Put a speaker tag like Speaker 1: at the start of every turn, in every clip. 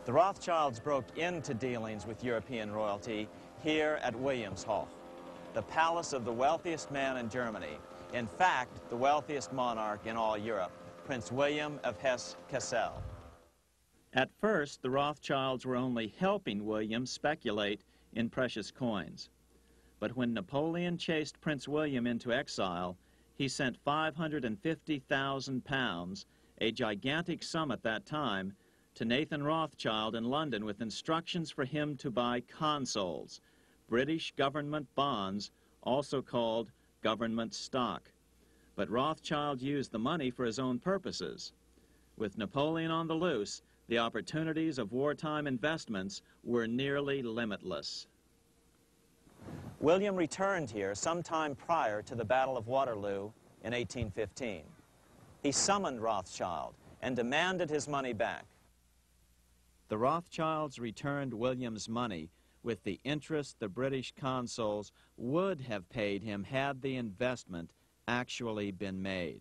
Speaker 1: The Rothschilds broke into dealings with European royalty here at Wilhelmshof, the palace of the wealthiest man in Germany. In fact, the wealthiest monarch in all Europe, Prince William of Hesse-Kassel. At first, the Rothschilds were only helping William speculate in precious coins. But when Napoleon chased Prince William into exile, he sent 550,000 pounds, a gigantic sum at that time, to Nathan Rothschild in London with instructions for him to buy consols, British government bonds, also called government stock. But Rothschild used the money for his own purposes. With Napoleon on the loose, the opportunities of wartime investments were nearly limitless. William returned here sometime prior to the Battle of Waterloo in 1815. He summoned Rothschild and demanded his money back. The Rothschilds returned William's money with the interest the British consuls would have paid him had the investment actually been made.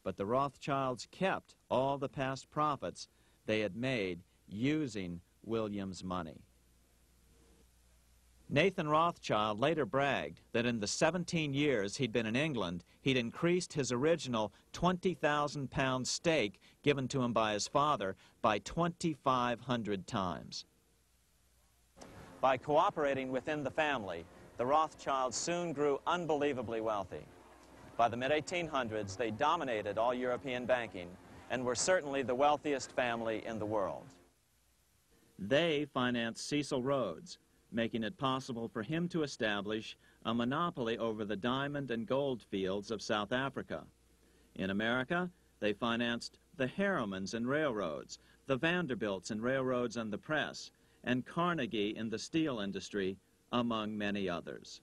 Speaker 1: But the Rothschilds kept all the past profits they had made using William's money. Nathan Rothschild later bragged that in the 17 years he'd been in England, he'd increased his original 20,000 pound stake given to him by his father by 2,500 times. By cooperating within the family, the Rothschilds soon grew unbelievably wealthy. By the mid-1800s, they dominated all European banking and were certainly the wealthiest family in the world. They financed Cecil Rhodes, making it possible for him to establish a monopoly over the diamond and gold fields of South Africa. In America, they financed the Harrimans and railroads, the Vanderbilts in railroads and the press, and Carnegie in the steel industry, among many others.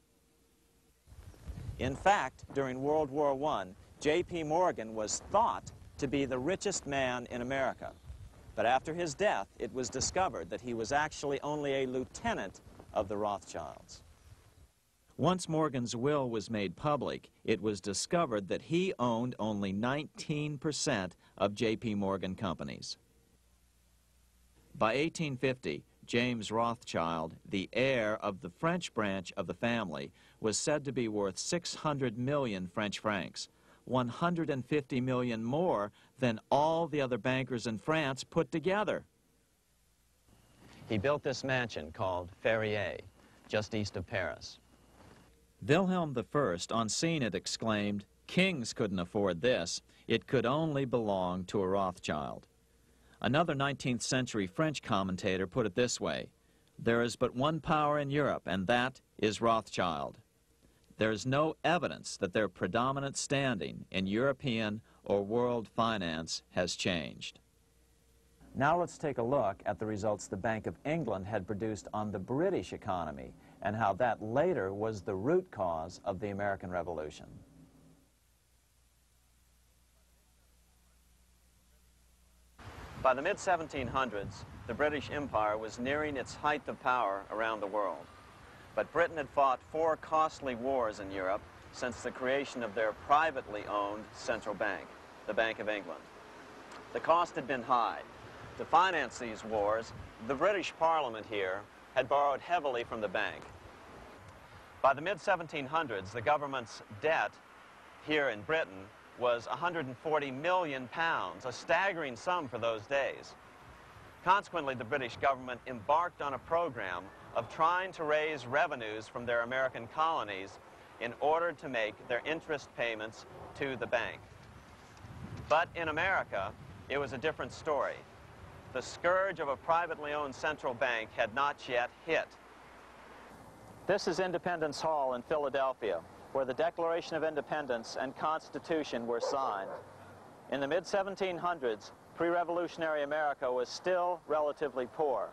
Speaker 1: In fact, during World War I, J.P. Morgan was thought to be the richest man in America. But after his death, it was discovered that he was actually only a lieutenant of the Rothschilds. Once Morgan's will was made public, it was discovered that he owned only 19% of J.P. Morgan companies. By 1850, James Rothschild, the heir of the French branch of the family, was said to be worth 600 million French francs, 150 million more than all the other bankers in France put together. He built this mansion called Ferrier, just east of Paris. Wilhelm I, on seeing it, exclaimed, "Kings couldn't afford this. It could only belong to a Rothschild." Another 19th century French commentator put it this way: "There is but one power in Europe, and that is Rothschild." There is no evidence that their predominant standing in European or world finance has changed. Now let's take a look at the results the Bank of England had produced on the British economy and how that later was the root cause of the American Revolution. By the mid-1700s, the British Empire was nearing its height of power around the world. But Britain had fought 4 costly wars in Europe since the creation of their privately owned central bank, the Bank of England. The cost had been high. To finance these wars, the British Parliament here had borrowed heavily from the bank. By the mid-1700s, the government's debt here in Britain was 140 million pounds, a staggering sum for those days. Consequently, the British government embarked on a program of trying to raise revenues from their American colonies in order to make their interest payments to the bank. But in America, it was a different story. The scourge of a privately owned central bank had not yet hit. This is Independence Hall in Philadelphia, where the Declaration of Independence and Constitution were signed. In the mid-1700s, pre-revolutionary America was still relatively poor.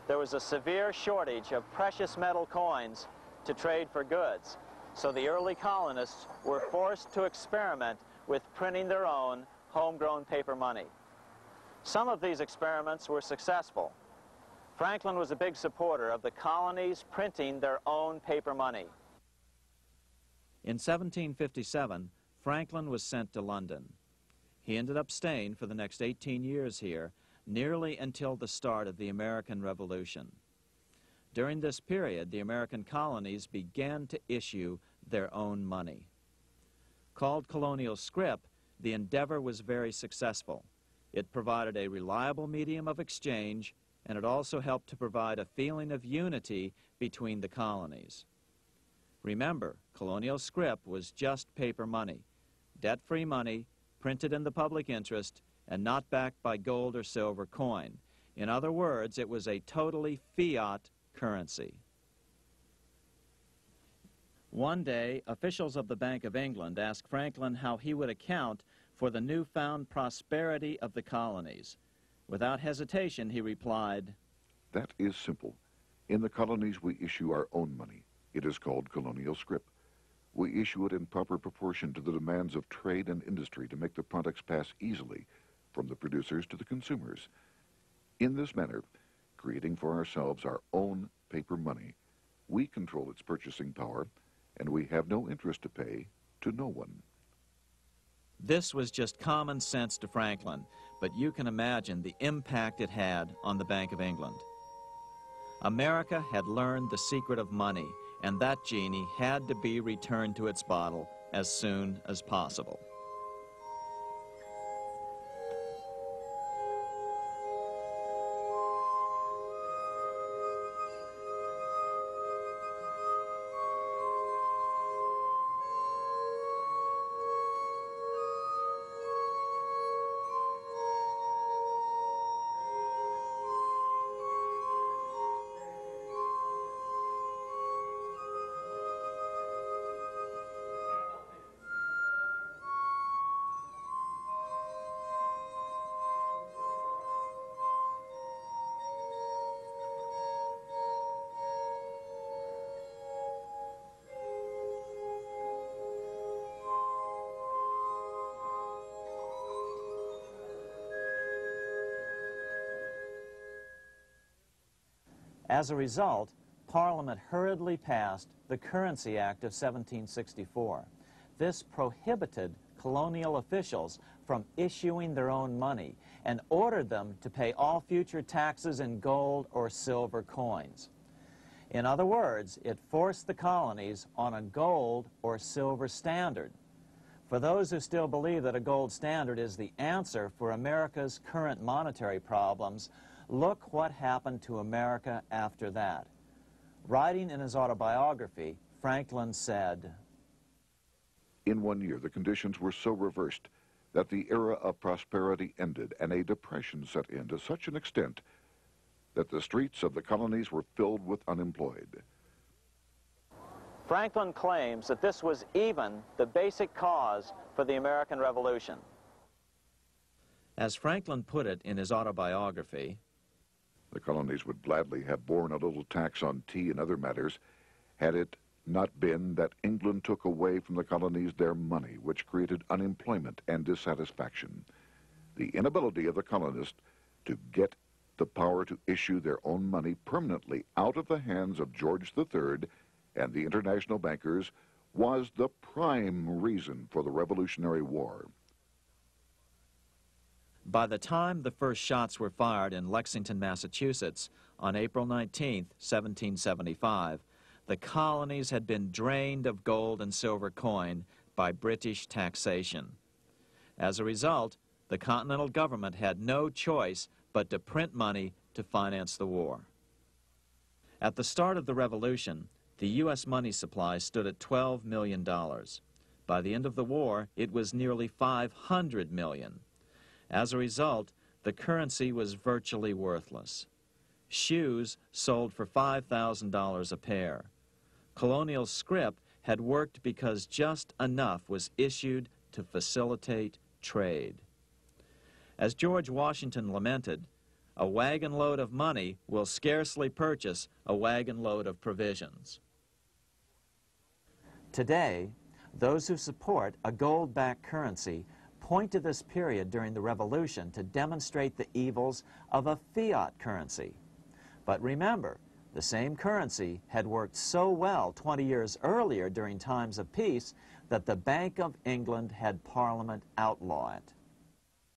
Speaker 1: There was a severe shortage of precious metal coins to trade for goods, so the early colonists were forced to experiment with printing their own homegrown paper money. Some of these experiments were successful. Franklin was a big supporter of the colonies printing their own paper money. In 1757, Franklin was sent to London. He ended up staying for the next 18 years here, nearly until the start of the American Revolution. During this period, the American colonies began to issue their own money. Called colonial scrip, the endeavor was very successful. It provided a reliable medium of exchange, and it also helped to provide a feeling of unity between the colonies. Remember, colonial scrip was just paper money, debt-free money, printed in the public interest, and not backed by gold or silver coin. In other words, it was a totally fiat currency. One day, officials of the Bank of England asked Franklin how he would account for the newfound prosperity of the colonies. Without hesitation, he replied,
Speaker 2: "That is simple. In the colonies, we issue our own money. It is called colonial scrip. We issue it in proper proportion to the demands of trade and industry to make the products pass easily from the producers to the consumers. In this manner, creating for ourselves our own paper money, we control its purchasing power, and we have no interest to pay to no one."
Speaker 1: This was just common sense to Franklin, but you can imagine the impact it had on the Bank of England. America had learned the secret of money, and that genie had to be returned to its bottle as soon as possible. As a result, Parliament hurriedly passed the Currency Act of 1764. This prohibited colonial officials from issuing their own money and ordered them to pay all future taxes in gold or silver coins. In other words, it forced the colonies on a gold or silver standard. For those who still believe that a gold standard is the answer for America's current monetary problems, look what happened to America after that. Writing in his autobiography, Franklin said,
Speaker 2: "In 1 year, the conditions were so reversed that the era of prosperity ended and a depression set in to such an extent that the streets of the colonies were filled with unemployed."
Speaker 1: Franklin claims that this was even the basic cause for the American Revolution. As Franklin put it in his autobiography,
Speaker 2: "The colonies would gladly have borne a little tax on tea and other matters had it not been that England took away from the colonies their money, which created unemployment and dissatisfaction. The inability of the colonists to get the power to issue their own money permanently out of the hands of George III and the international bankers was the prime reason for the Revolutionary War."
Speaker 1: By the time the first shots were fired in Lexington, Massachusetts, on April 19, 1775, the colonies had been drained of gold and silver coin by British taxation. As a result, the Continental government had no choice but to print money to finance the war. At the start of the Revolution, the U.S. money supply stood at $12 million. By the end of the war, it was nearly $500 million. As a result, the currency was virtually worthless. Shoes sold for $5,000 a pair. Colonial scrip had worked because just enough was issued to facilitate trade. As George Washington lamented, "A wagon load of money will scarcely purchase a wagon load of provisions." Today, those who support a gold-backed currency point to this period during the Revolution to demonstrate the evils of a fiat currency. But remember, the same currency had worked so well 20 years earlier during times of peace that the Bank of England had Parliament outlaw it.